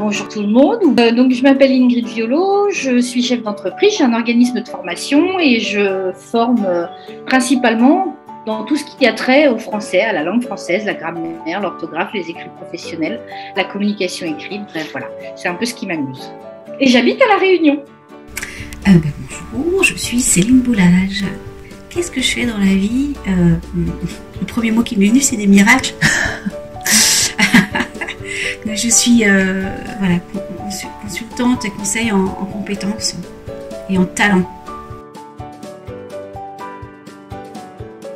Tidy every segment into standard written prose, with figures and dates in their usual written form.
Bonjour tout le monde. Donc je m'appelle Ingrid Violo, je suis chef d'entreprise, j'ai un organisme de formation et je forme principalement dans tout ce qui a trait au français, à la langue française, la grammaire, l'orthographe, les écrits professionnels, la communication écrite, bref voilà, c'est un peu ce qui m'amuse. Et j'habite à La Réunion. Bonjour, je suis Céline Boulage. Qu'est-ce que je fais dans la vie? Le premier mot qui m'est venu, c'est des miracles. Je suis consultante et conseil en compétences et en talent.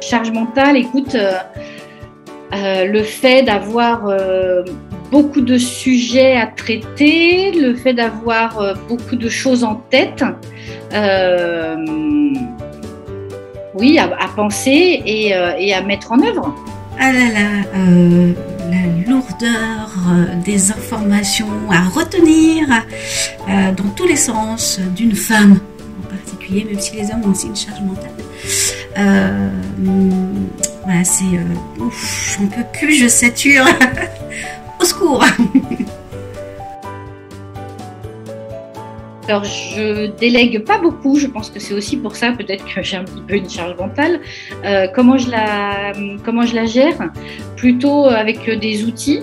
Charge mentale, écoute, le fait d'avoir beaucoup de sujets à traiter, le fait d'avoir beaucoup de choses en tête, oui, à penser et à mettre en œuvre. Ah là là, la lourdeur des informations à retenir dans tous les sens d'une femme en particulier, même si les hommes ont aussi une charge mentale. Voilà, c'est j'en peux plus, je sature. Au secours. Alors, je délègue pas beaucoup, je pense que c'est aussi pour ça peut-être que j'ai un petit peu une charge mentale. Comment je la gère? Plutôt avec des outils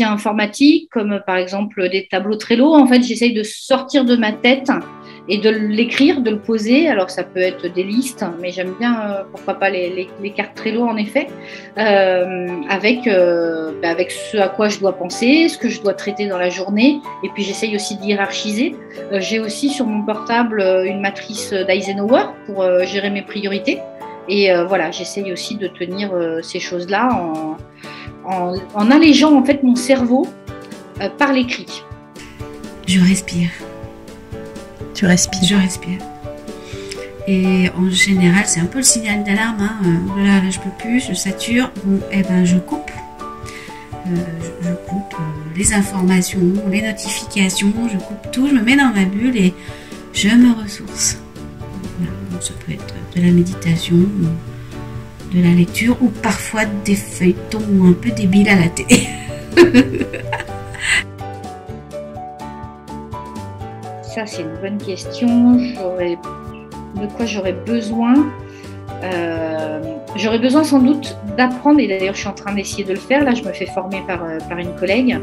informatiques comme par exemple des tableaux Trello. En fait, j'essaye de sortir de ma tête et de l'écrire, de le poser. Alors, ça peut être des listes, mais j'aime bien, pourquoi pas, les cartes Trello, en effet, avec ce à quoi je dois penser, ce que je dois traiter dans la journée. Et puis, j'essaye aussi de hiérarchiser. J'ai aussi sur mon portable une matrice d'Eisenhower pour gérer mes priorités. Et voilà, j'essaye aussi de tenir ces choses-là en allégeant, en fait, mon cerveau par l'écrit. Je respire. Tu respires. Je respire. Et en général, c'est un peu le signal d'alarme. Voilà, là, je peux plus, je sature. Bon, je coupe. Je coupe les informations, les notifications. Je coupe tout. Je me mets dans ma bulle et je me ressource. Voilà, donc ça peut être de la méditation, de la lecture ou parfois des feuilletons un peu débiles à la télé. Ça, c'est une bonne question. De quoi j'aurais besoin? J'aurais besoin sans doute d'apprendre, et d'ailleurs je suis en train d'essayer de le faire, là je me fais former par une collègue,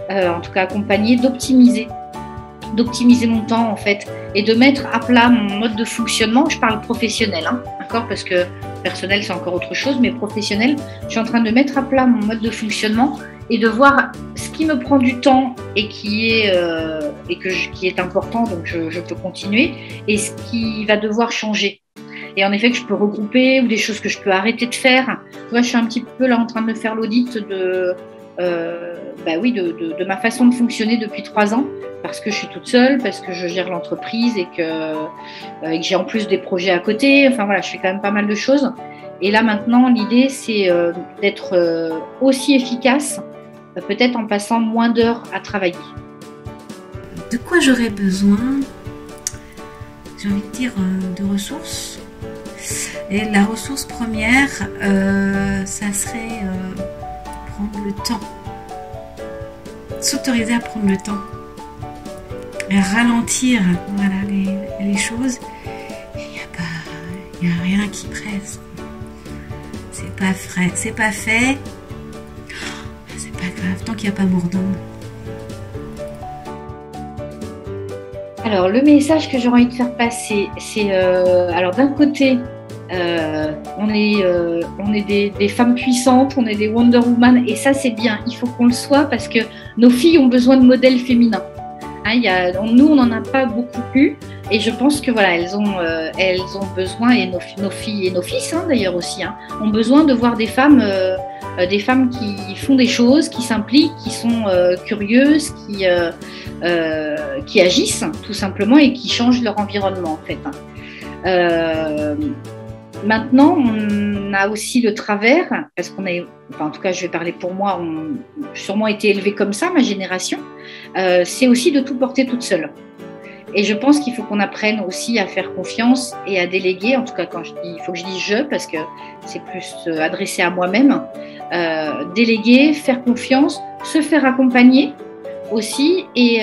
en tout cas accompagnée, d'optimiser mon temps en fait, et de mettre à plat mon mode de fonctionnement. Je parle professionnel, d'accord, parce que personnel c'est encore autre chose, mais professionnel, je suis en train de mettre à plat mon mode de fonctionnement et de voir ce qui me prend du temps et qui est important, donc je peux continuer, et ce qui va devoir changer. Et en effet, que je peux regrouper, ou des choses que je peux arrêter de faire. Moi, je suis un petit peu là en train de faire l'audit de ma façon de fonctionner depuis 3 ans, parce que je suis toute seule, parce que je gère l'entreprise et que j'ai en plus des projets à côté. Enfin voilà, je fais quand même pas mal de choses. Et là maintenant, l'idée, c'est d'être aussi efficace, peut-être en passant moins d'heures à travailler. De quoi j'aurais besoin? J'ai envie de dire de ressources. Et la ressource première, ça serait prendre le temps. S'autoriser à prendre le temps. Et ralentir les choses. Il n'y a rien qui presse. C'est pas fait. C'est pas grave, tant qu'il n'y a pas mordant. Alors, le message que j'aurais envie de faire passer, c'est alors d'un côté, on est des femmes puissantes, on est des Wonder Woman, et ça c'est bien, il faut qu'on le soit parce que nos filles ont besoin de modèles féminins. Nous, on n'en a pas beaucoup eu, et je pense que voilà, elles ont besoin, et nos filles et nos fils d'ailleurs aussi, ont besoin de voir des femmes qui font des choses, qui s'impliquent, qui sont curieuses, qui agissent tout simplement et qui changent leur environnement en fait. Maintenant, on a aussi le travers, parce qu'on est, en tout cas je vais parler pour moi, on a sûrement été élevés comme ça, ma génération, c'est aussi de tout porter toute seule. Et je pense qu'il faut qu'on apprenne aussi à faire confiance et à déléguer. En tout cas, quand je dis, il faut que je dise je, parce que c'est plus adressé à moi-même. Déléguer, faire confiance, se faire accompagner aussi. Et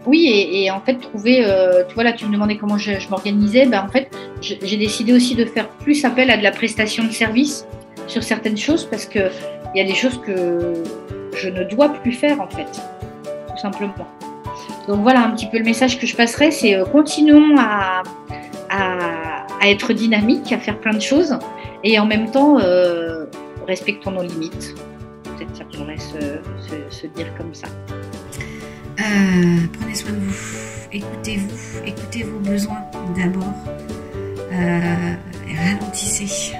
oui, et en fait, trouver, tu vois, là, tu me demandais comment je m'organisais. Ben, en fait, j'ai décidé aussi de faire plus appel à de la prestation de service sur certaines choses parce qu'il y a des choses que je ne dois plus faire, en fait, tout simplement. Donc voilà un petit peu le message que je passerai, c'est continuons à être dynamique, à faire plein de choses et en même temps respectons nos limites. Peut-être ça pourrait se dire comme ça. Prenez soin de vous, écoutez-vous, écoutez vos besoins d'abord et ralentissez.